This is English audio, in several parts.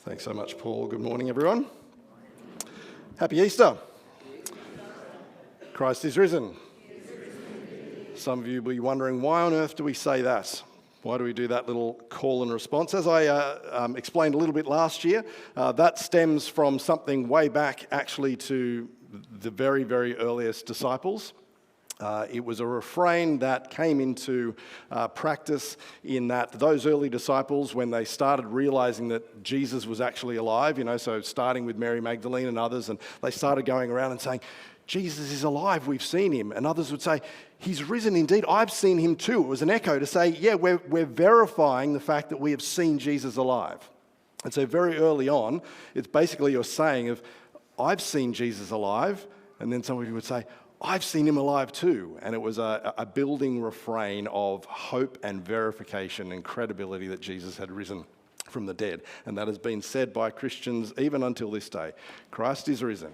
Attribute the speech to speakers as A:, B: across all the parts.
A: Thanks so much, Paul. Good morning, everyone. Happy Easter. Christ is risen. Some of you will be wondering, why on earth do we say that? Why do we do that little call and response? As I explained a little bit last year, that stems from something way back actually to the very, very earliest disciples. It was a refrain that came into practice in that those early disciples, when they started realizing that Jesus was actually alive, so starting with Mary Magdalene and others, and they started going around and saying, Jesus is alive, we've seen him. And others would say, he's risen indeed, I've seen him too. It was an echo to say, yeah, we're verifying the fact that we have seen Jesus alive. And so very early on, it's basically your saying of, I've seen Jesus alive, and then somebody would say, I've seen him alive too. And it was a building refrain of hope and verification and credibility that Jesus had risen from the dead. And that has been said by Christians even until this day. Christ is risen.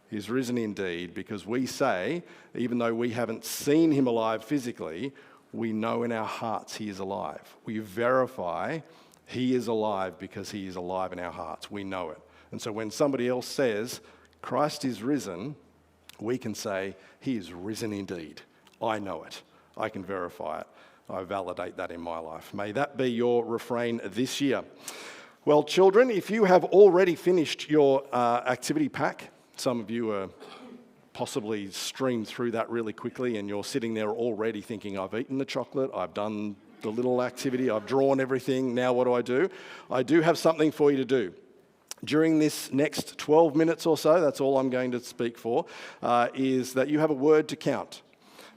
A: He's risen indeed, because we say, even though we haven't seen him alive physically, we know in our hearts he is alive. We verify he is alive because he is alive in our hearts. We know it. And so when somebody else says, Christ is risen, we can say, he is risen indeed. I know it. I can verify it. I validate that in my life. May that be your refrain this year. Well, children, if you have already finished your activity pack, some of you are possibly streamed through that really quickly, and you're sitting there already thinking, I've eaten the chocolate, I've done the little activity, I've drawn everything, now what do? I do have something for you to do. During this next 12 minutes or so, that's all I'm going to speak for, is that you have a word to count.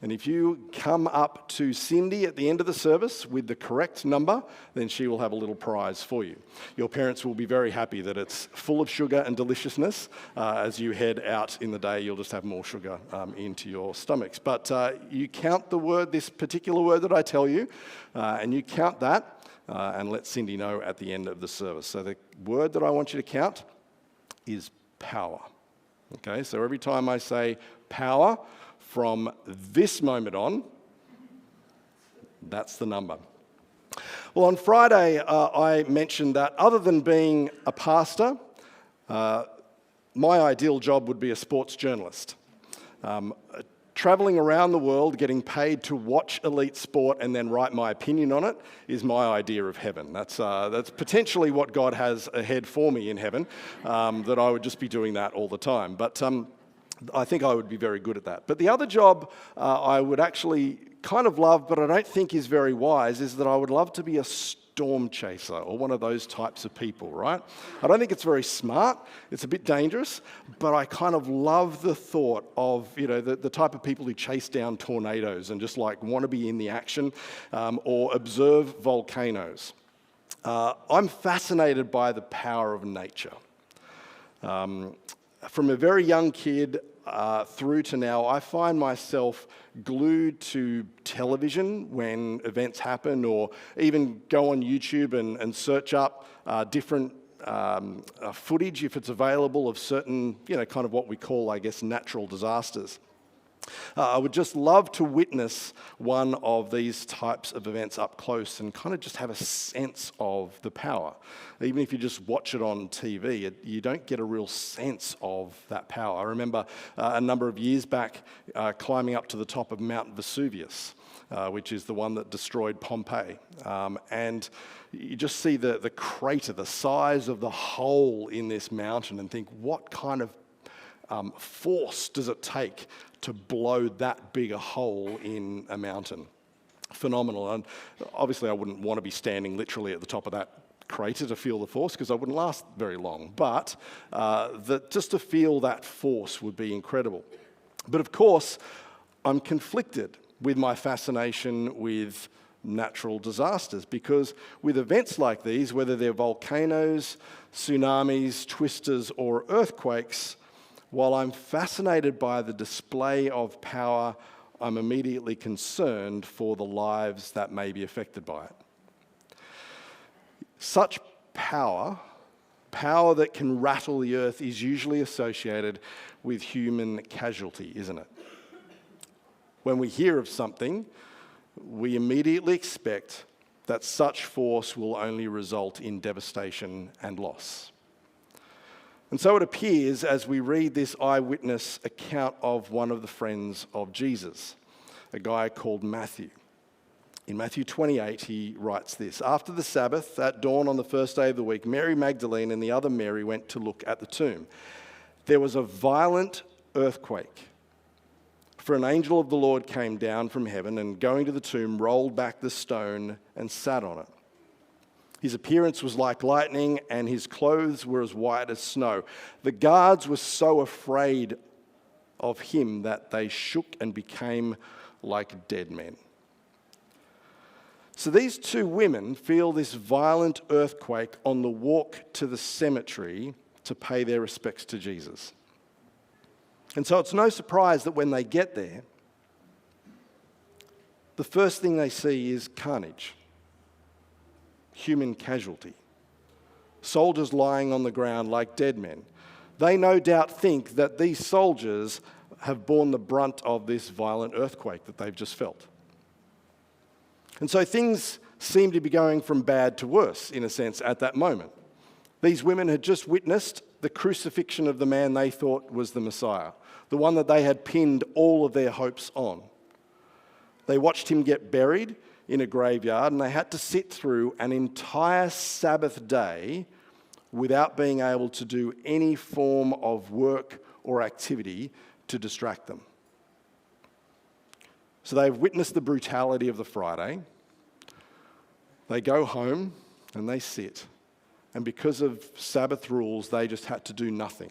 A: And if you come up to Cindy at the end of the service with the correct number, then she will have a little prize for you. Your parents will be very happy that it's full of sugar and deliciousness. As you head out in the day, you'll just have more sugar into your stomachs. But you count the word, this particular word that I tell you, and you count that. And let Cindy know at the end of the service. So the word that I want you to count is power. Okay, so every time I say power, from this moment on, that's the number. Well, on Friday, I mentioned that other than being a pastor, my ideal job would be a sports journalist. Traveling around the world, getting paid to watch elite sport and then write my opinion on it is my idea of heaven. That's potentially what God has ahead for me in heaven, that I would just be doing that all the time. But I think I would be very good at that. But the other job I would actually kind of love, but I don't think is very wise, is that I would love to be a storm chaser or one of those types of people, right? I don't think it's very smart. It's a bit dangerous, but I kind of love the thought of, the type of people who chase down tornadoes and just want to be in the action or observe volcanoes. I'm fascinated by the power of nature. From a very young kid through to now, I find myself glued to television when events happen, or even go on YouTube and search up different footage, if it's available, of certain, kind of what we call, I guess, natural disasters. I would just love to witness one of these types of events up close and kind of just have a sense of the power. Even if you just watch it on TV, you don't get a real sense of that power. I remember a number of years back climbing up to the top of Mount Vesuvius, which is the one that destroyed Pompeii. And you just see the crater, the size of the hole in this mountain, and think, what kind of force does it take to blow that big a hole in a mountain? Phenomenal. And obviously I wouldn't want to be standing literally at the top of that crater to feel the force, because I wouldn't last very long. But just to feel that force would be incredible. But of course, I'm conflicted with my fascination with natural disasters, because with events like these, whether they're volcanoes, tsunamis, twisters, or earthquakes, while I'm fascinated by the display of power, I'm immediately concerned for the lives that may be affected by it. Such power that can rattle the earth, is usually associated with human casualty, isn't it? When we hear of something, we immediately expect that such force will only result in devastation and loss. And so it appears as we read this eyewitness account of one of the friends of Jesus, a guy called Matthew. In Matthew 28, he writes this: "After the Sabbath, at dawn on the first day of the week, Mary Magdalene and the other Mary went to look at the tomb. There was a violent earthquake, for an angel of the Lord came down from heaven and, going to the tomb, rolled back the stone and sat on it. His appearance was like lightning, and his clothes were as white as snow. The guards were so afraid of him that they shook and became like dead men." So these two women feel this violent earthquake on the walk to the cemetery to pay their respects to Jesus. And so it's no surprise that when they get there, the first thing they see is carnage, human casualty, soldiers lying on the ground like dead men. They no doubt think that these soldiers have borne the brunt of this violent earthquake that they've just felt. And so things seem to be going from bad to worse, in a sense, at that moment. These women had just witnessed the crucifixion of the man they thought was the Messiah, the one that they had pinned all of their hopes on. They watched him get buried in a graveyard, and they had to sit through an entire Sabbath day without being able to do any form of work or activity to distract them. So they've witnessed the brutality of the Friday. They go home and they sit. And because of Sabbath rules, they just had to do nothing.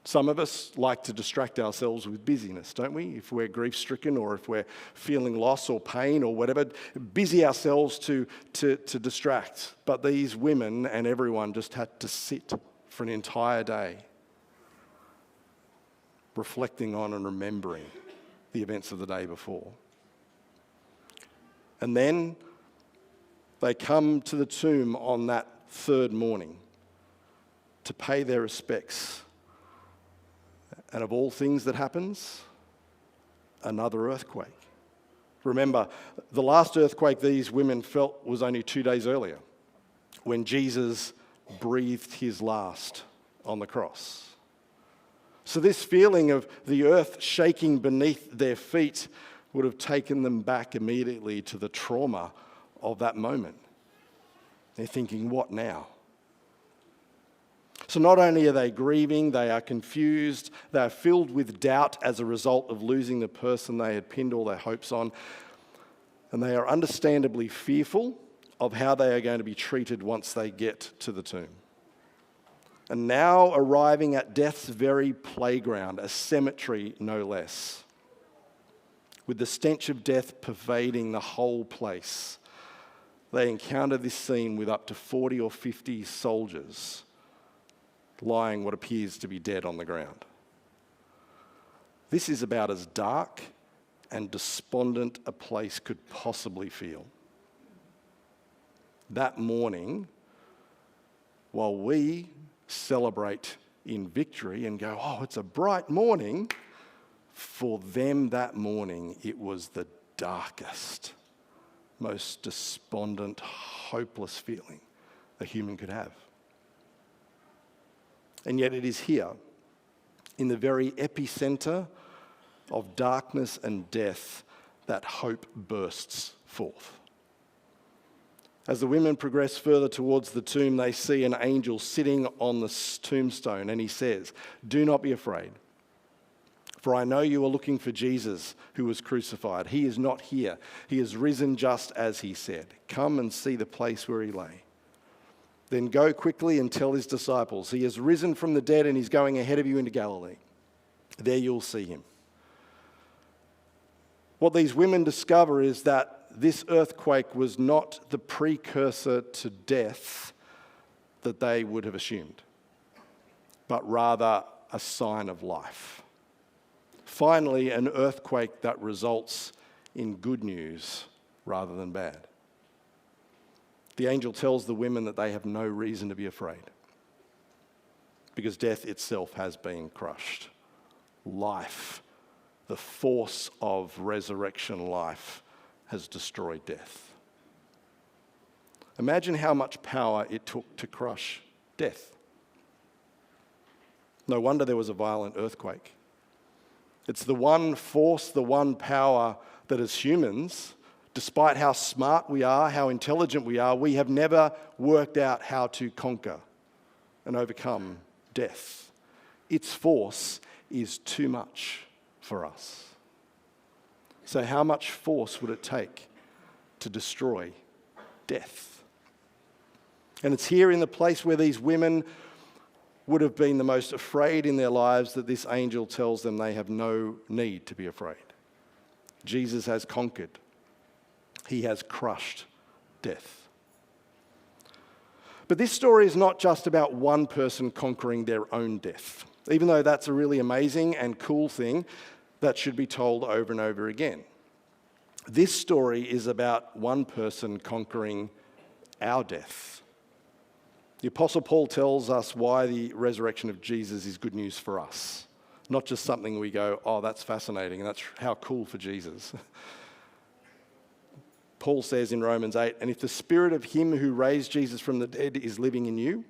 A: Some of us like to distract ourselves with busyness, don't we? If we're grief-stricken or if we're feeling loss or pain or whatever, busy ourselves to distract. But these women and everyone just had to sit for an entire day, reflecting on and remembering the events of the day before. And then they come to the tomb on that third morning to pay their respects. And of all things that happens, another earthquake. Remember, the last earthquake these women felt was only 2 days earlier, when Jesus breathed his last on the cross. So this feeling of the earth shaking beneath their feet would have taken them back immediately to the trauma of that moment. They're thinking, what now? So not only are they grieving, they are confused, they are filled with doubt as a result of losing the person they had pinned all their hopes on, and they are understandably fearful of how they are going to be treated once they get to the tomb. And now arriving at death's very playground, a cemetery no less, with the stench of death pervading the whole place, they encounter this scene with up to 40 or 50 soldiers lying what appears to be dead on the ground. This is about as dark and despondent a place could possibly feel. That morning, while we celebrate in victory and go, oh, it's a bright morning, for them that morning it was the darkest, most despondent, hopeless feeling a human could have. And yet it is here, in the very epicenter of darkness and death, that hope bursts forth. As the women progress further towards the tomb, they see an angel sitting on the tombstone, and he says, "Do not be afraid, for I know you are looking for Jesus who was crucified. He is not here. He is risen just as he said. Come and see the place where he lay. Then go quickly and tell his disciples, he has risen from the dead and he's going ahead of you into Galilee. There you'll see him." What these women discover is that this earthquake was not the precursor to death that they would have assumed, but rather a sign of life. Finally, an earthquake that results in good news rather than bad. The angel tells the women that they have no reason to be afraid because death itself has been crushed. Life, the force of resurrection life, has destroyed death. Imagine how much power it took to crush death. No wonder there was a violent earthquake. It's the one force, the one power that as humans, despite how smart we are, how intelligent we are, we have never worked out how to conquer and overcome death. Its force is too much for us. So how much force would it take to destroy death? And it's here in the place where these women would have been the most afraid in their lives that this angel tells them they have no need to be afraid. Jesus has conquered. He has crushed death. But this story is not just about one person conquering their own death, even though that's a really amazing and cool thing that should be told over and over again. This story is about one person conquering our death. The Apostle Paul tells us why the resurrection of Jesus is good news for us, not just something we go, oh, that's fascinating, and that's how cool for Jesus. Paul says in Romans 8, and if the spirit of him who raised Jesus from the dead is living in you,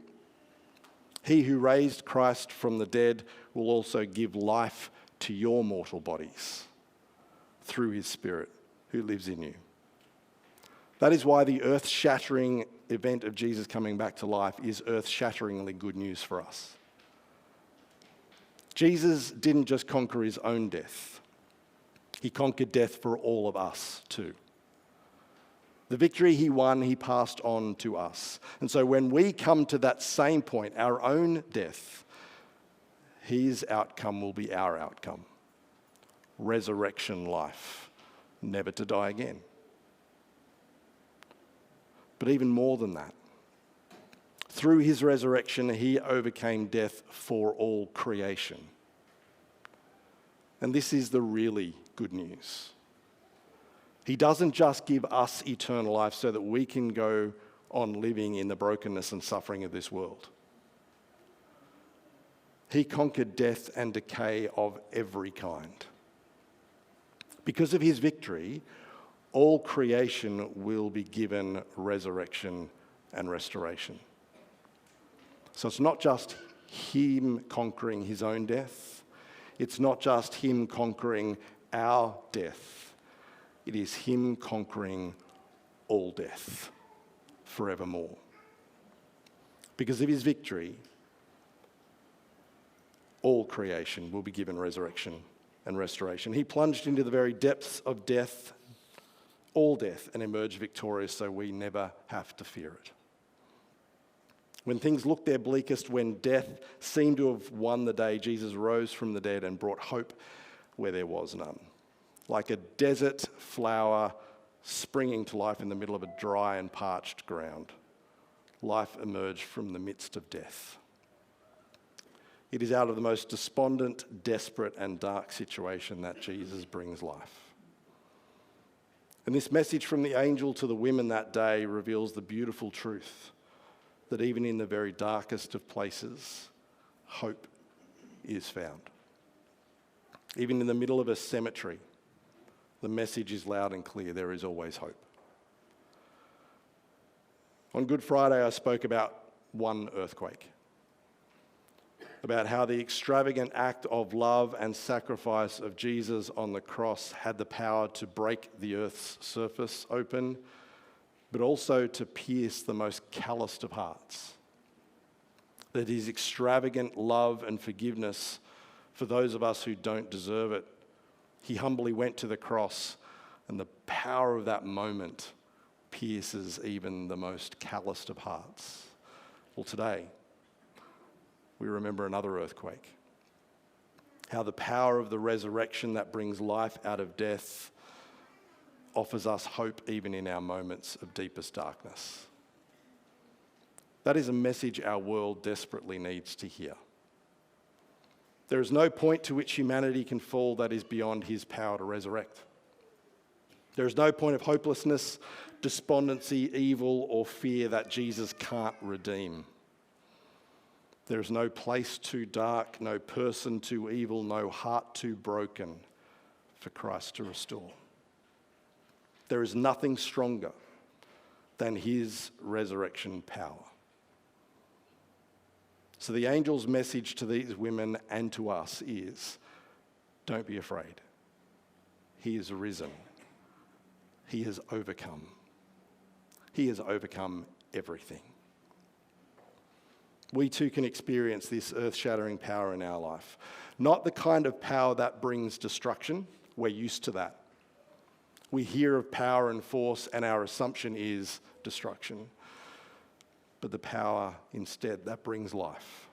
A: he who raised Christ from the dead will also give life to your mortal bodies through his spirit who lives in you. That is why the earth-shattering event of Jesus coming back to life is earth-shatteringly good news for us. Jesus didn't just conquer his own death. He conquered death for all of us too. The victory he won, he passed on to us. And so when we come to that same point, our own death, his outcome will be our outcome. Resurrection life, never to die again. But even more than that, through his resurrection, he overcame death for all creation. And this is the really good news. He doesn't just give us eternal life so that we can go on living in the brokenness and suffering of this world. He conquered death and decay of every kind. Because of his victory, all creation will be given resurrection and restoration. So it's not just him conquering his own death. It's not just him conquering our death. It is him conquering all death forevermore. Because of his victory, all creation will be given resurrection and restoration. He plunged into the very depths of death, all death, and emerged victorious so we never have to fear it. When things looked their bleakest, when death seemed to have won the day, Jesus rose from the dead and brought hope where there was none. Like a desert flower springing to life in the middle of a dry and parched ground, life emerged from the midst of death. It is out of the most despondent, desperate, and dark situation that Jesus brings life. And this message from the angel to the women that day reveals the beautiful truth that even in the very darkest of places, hope is found. Even in the middle of a cemetery, the message is loud and clear: there is always hope. On Good Friday, I spoke about one earthquake, about how the extravagant act of love and sacrifice of Jesus on the cross had the power to break the earth's surface open, but also to pierce the most calloused of hearts. That his extravagant love and forgiveness for those of us who don't deserve it, he humbly went to the cross, and the power of that moment pierces even the most calloused of hearts. Well, today, we remember another earthquake. How the power of the resurrection that brings life out of death offers us hope even in our moments of deepest darkness. That is a message our world desperately needs to hear. There is no point to which humanity can fall that is beyond his power to resurrect. There is no point of hopelessness, despondency, evil, or fear that Jesus can't redeem. There is no place too dark, no person too evil, no heart too broken for Christ to restore. There is nothing stronger than his resurrection power. So the angel's message to these women and to us is, don't be afraid. He is risen. He has overcome. He has overcome everything. We too can experience this earth-shattering power in our life. Not the kind of power that brings destruction. We're used to that. We hear of power and force, and our assumption is destruction. But the power instead that brings life.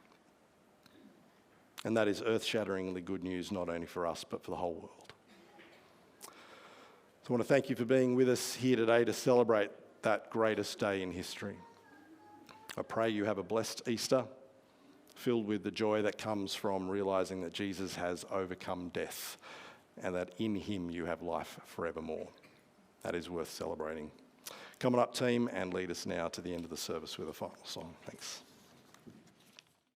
A: And that is earth-shatteringly good news, not only for us, but for the whole world. So I want to thank you for being with us here today to celebrate that greatest day in history. I pray you have a blessed Easter, filled with the joy that comes from realizing that Jesus has overcome death and that in him you have life forevermore. That is worth celebrating. Come on up, team, and lead us now to the end of the service with a final song. Thanks.